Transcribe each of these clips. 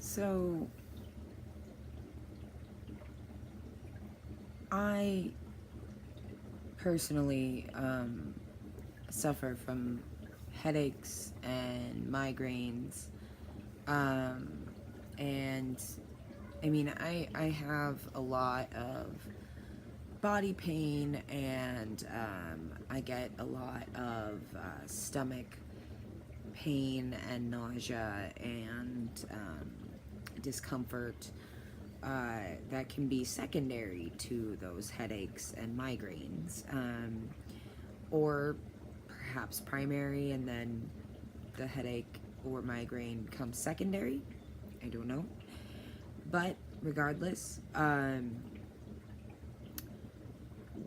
So I personally suffer from headaches and migraines, um, and I mean I have a lot of body pain, and I get a lot of stomach pain and nausea and discomfort that can be secondary to those headaches and migraines, or perhaps primary, and then the headache or migraine comes secondary. I don't know. But regardless,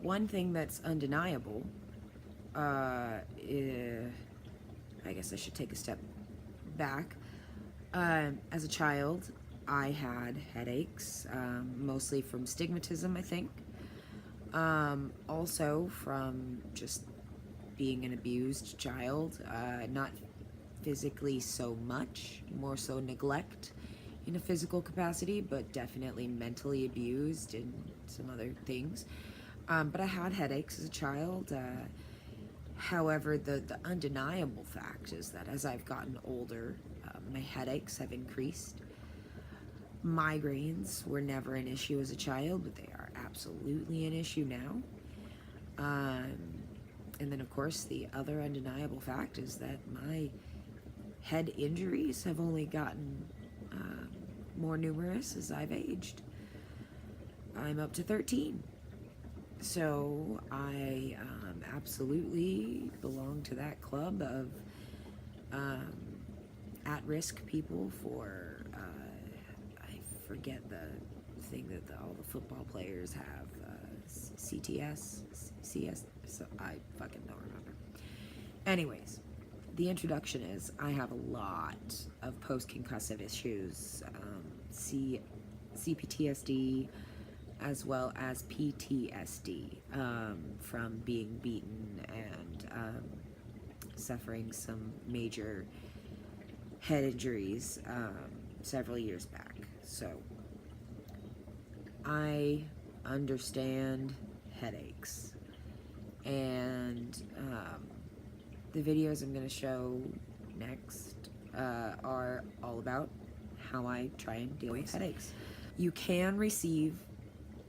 one thing that's undeniable, I guess I should take a step back. As a child, I had headaches, mostly from stigmatism, I think. Also from just being an abused child, not physically so much, more so neglect in a physical capacity, but definitely mentally abused and some other things. But I had headaches as a child. However, the undeniable fact is that as I've gotten older, my headaches have increased. Migraines were never an issue as a child, but they are absolutely an issue now. And then, of course, the other undeniable fact is that my head injuries have only gotten more numerous as I've aged. I'm up to 13. So I absolutely belong to that club of at-risk people for, I forget the thing that all the football players have, CTS, CS, so I fucking don't remember. Anyways, the introduction is I have a lot of post-concussive issues, CPTSD, as well as PTSD from being beaten and suffering some major head injuries several years back. So I understand headaches, and the videos I'm going to show next are all about how I try and deal with headaches. You can receive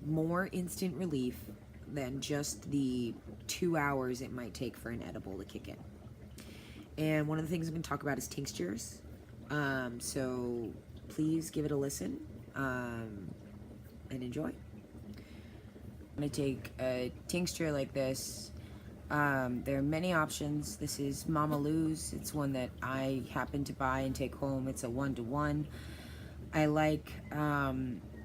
more instant relief than just the 2 hours it might take for an edible to kick in. And one of the things I'm going to talk about is tinctures. So please give it a listen and enjoy. I'm going to take a tincture like this. There are many options. This is Mama Lou's. It's one that I happen to buy and take home. It's a 1-to-1. I like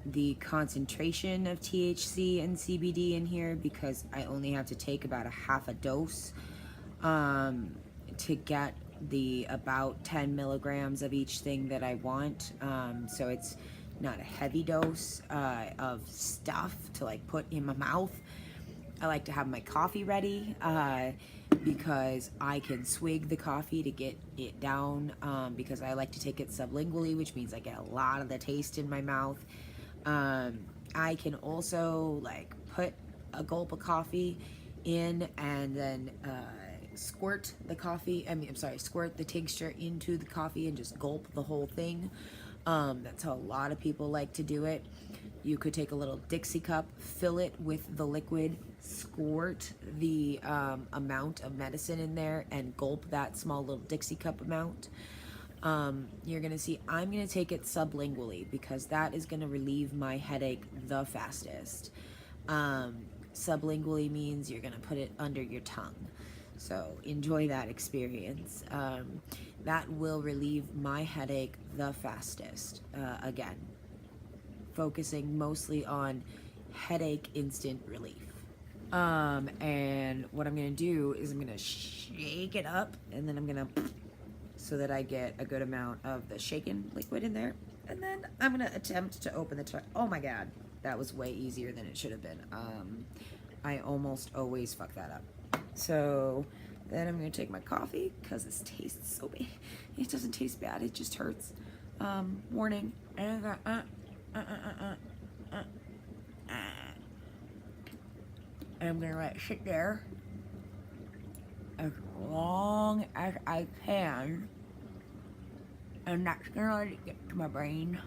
the concentration of THC and CBD in here because I only have to take about a half a dose to get the about 10 milligrams of each thing that I want. So it's not a heavy dose of stuff to like put in my mouth. I like to have my coffee ready because I can swig the coffee to get it down, because I like to take it sublingually, which means I get a lot of the taste in my mouth. I can also like put a gulp of coffee in and then squirt the tincture into the coffee and just gulp the whole thing. That's how a lot of people like to do it. You could take a little Dixie cup, fill it with the liquid, squirt the amount of medicine in there, and gulp that small little Dixie cup amount. You're gonna see I'm gonna take it sublingually because that is gonna relieve my headache the fastest. Sublingually means you're gonna put it under your tongue. So enjoy that experience. That will relieve my headache the fastest. Again, focusing mostly on headache instant relief. And what I'm gonna do is I'm gonna shake it up, and then I'm gonna, so that I get a good amount of the shaken liquid in there. And then I'm gonna attempt to open the oh my god, that was way easier than it should have been. I almost always fuck that up. So then I'm gonna take my coffee, because this tastes so bad. It doesn't taste bad, it just hurts. warning. And I'm gonna let it sit there as long as I can, and that's gonna let it get to my brain,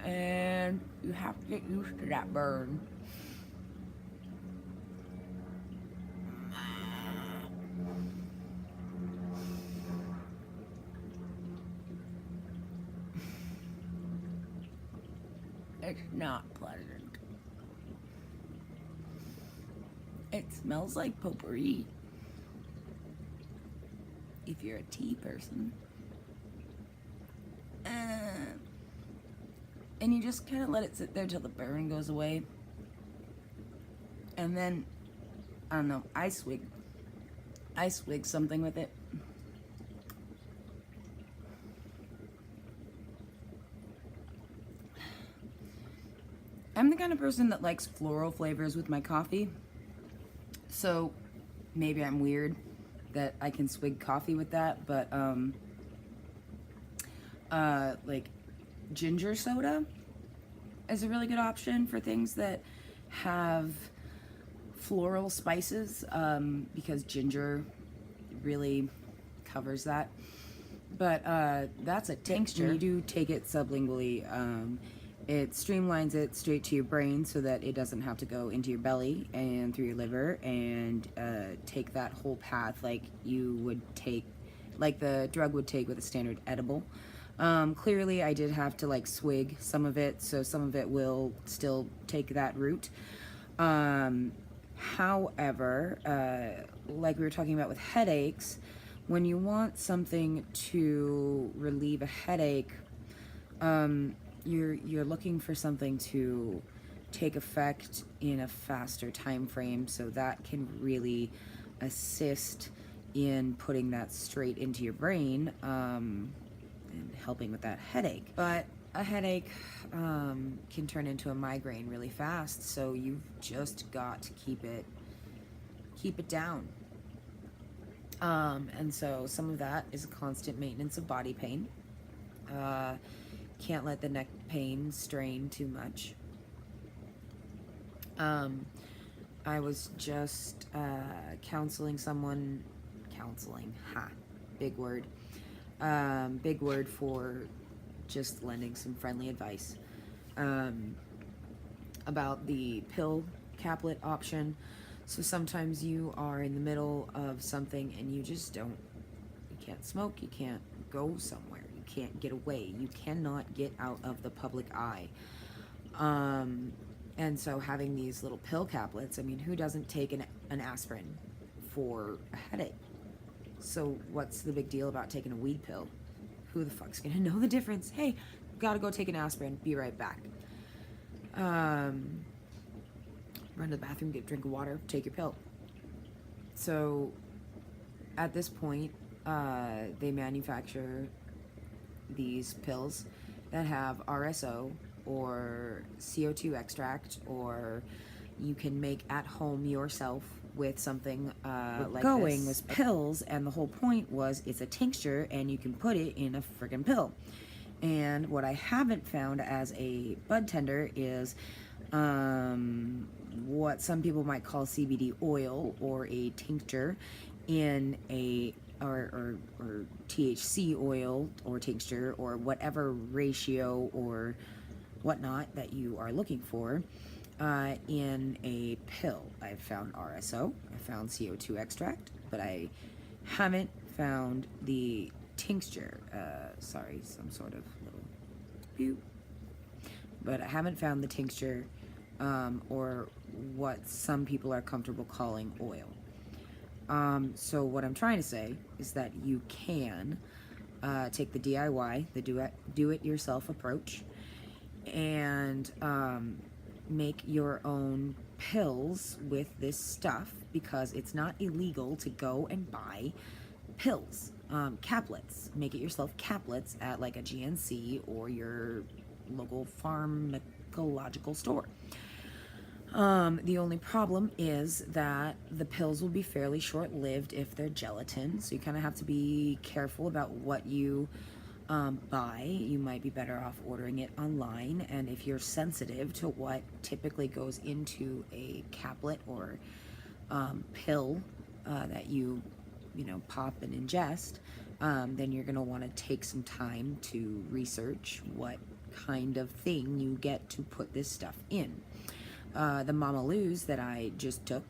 and you have to get used to that burn. It's not pleasant. It smells like potpourri. If you're a tea person. And you just kind of let it sit there till the burn goes away. And then, I don't know, I swig something with it. I'm the kind of person that likes floral flavors with my coffee. So maybe I'm weird that I can swig coffee with that, but like ginger soda is a really good option for things that have floral spices, because ginger really covers that. But that's a tincture. When you do take it sublingually, it streamlines it straight to your brain so that it doesn't have to go into your belly and through your liver and take that whole path like you would take, like the drug would take with a standard edible. Clearly I did have to like swig some of it, so some of it will still take that route. However, like we were talking about with headaches, when you want something to relieve a headache, you're looking for something to take effect in a faster time frame, so that can really assist in putting that straight into your brain, and helping with that headache. But a headache can turn into a migraine really fast, so you've just got to keep it down. And so some of that is a constant maintenance of body pain. Can't let the neck pain strain too much. I was just counseling someone, big word. Big word for just lending some friendly advice about the pill caplet option. So sometimes you are in the middle of something and you can't smoke, you can't go somewhere, you can't get away, you cannot get out of the public eye. And so having these little pill caplets, I mean, who doesn't take an aspirin for a headache? So what's the big deal about taking a weed pill? Who the fuck's gonna know the difference? Hey, gotta go take an aspirin, be right back. Run to the bathroom, get a drink of water, take your pill. So at this point, they manufacture these pills that have RSO or CO2 extract, or you can make at home yourself with something like going this. Was pills, and the whole point was it's a tincture and you can put it in a friggin' pill. And what I haven't found as a bud tender is what some people might call CBD oil or a tincture in a or THC oil or tincture or whatever ratio or whatnot that you are looking for in a pill. I've found RSO, I found CO2 extract, but I haven't found the tincture. Sorry, some sort of little pew. But I haven't found the tincture or what some people are comfortable calling oil. So what I'm trying to say is that you can take the DIY, the do-it-yourself approach, and make your own pills with this stuff, because it's not illegal to go and buy pills. Caplets. Make it yourself caplets at like a GNC or your local pharmacological store. The only problem is that the pills will be fairly short-lived if they're gelatin, so you kind of have to be careful about what you buy. You might be better off ordering it online. And if you're sensitive to what typically goes into a caplet or pill that you pop and ingest, then you're going to want to take some time to research what kind of thing you get to put this stuff in. The Mama Lou's that I just took,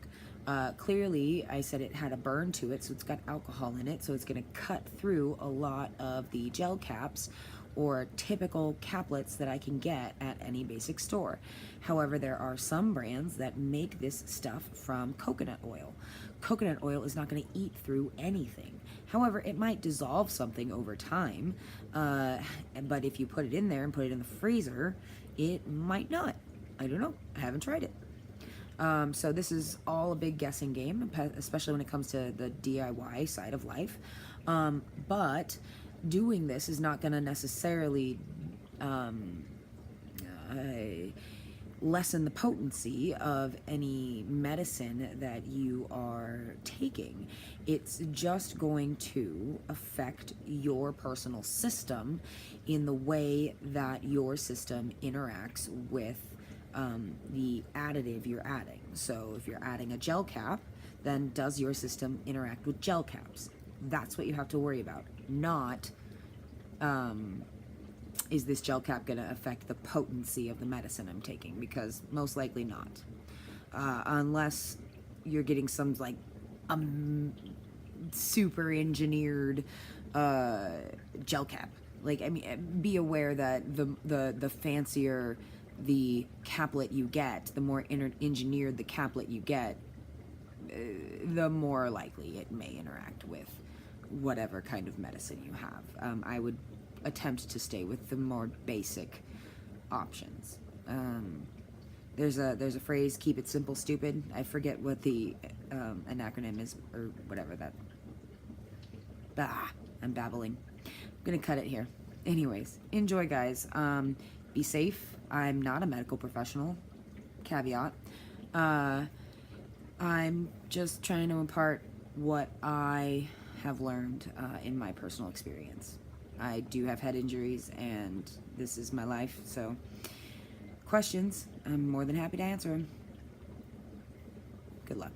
clearly I said it had a burn to it, so it's got alcohol in it, so it's going to cut through a lot of the gel caps or typical caplets that I can get at any basic store. However, there are some brands that make this stuff from coconut oil. Coconut oil is not going to eat through anything. However, it might dissolve something over time, but if you put it in there and put it in the freezer, it might not. I don't know. I haven't tried it. So this is all a big guessing game, especially when it comes to the DIY side of life. But doing this is not going to necessarily lessen the potency of any medicine that you are taking. It's just going to affect your personal system in the way that your system interacts with the additive you're adding. So if you're adding a gel cap, then does your system interact with gel caps? That's what you have to worry about, not is this gel cap going to affect the potency of the medicine I'm taking, because most likely not. Unless you're getting some like super engineered gel cap. Like, I mean, be aware that the fancier the caplet you get, the more engineered the caplet you get, the more likely it may interact with whatever kind of medicine you have. I would attempt to stay with the more basic options. There's a phrase, keep it simple, stupid. I forget what the an acronym is, or whatever that. I'm babbling. I'm gonna cut it here. Anyways, enjoy, guys. Be safe. I'm not a medical professional. Caveat. I'm just trying to impart what I have learned in my personal experience. I do have head injuries, and this is my life, so questions, I'm more than happy to answer them. Good luck.